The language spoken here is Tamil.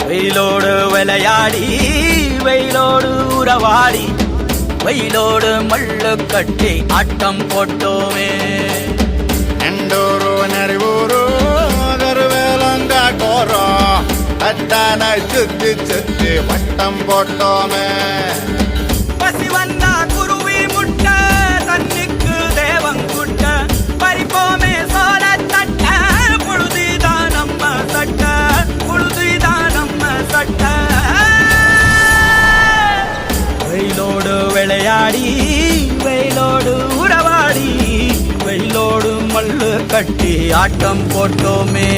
வெயிலோடு விளையாடி வெயிலோடு உறவாடி வெயிலோடு மல்லு கட்டி ஆட்டம் போட்டோமே. எண்டூரு நெறிவூரு கருவேலங்காட்டோரம் தட்டான சுத்தி சுத்தி வட்டம் போட்டோமே. பசி வந்தா குருவி முட்ட தண்ணிக்கு தேவங்குட்ட பறிப்போமே சோழ தட்ட புழுதிதான் நம்ம சட்ட புழுதிதான் நம்ம சட்ட. வெயிலோடு விளையாடி வெயிலோடு உறவாடி வெயிலோடு மல்லு கட்டி ஆட்டம் போட்டோமே.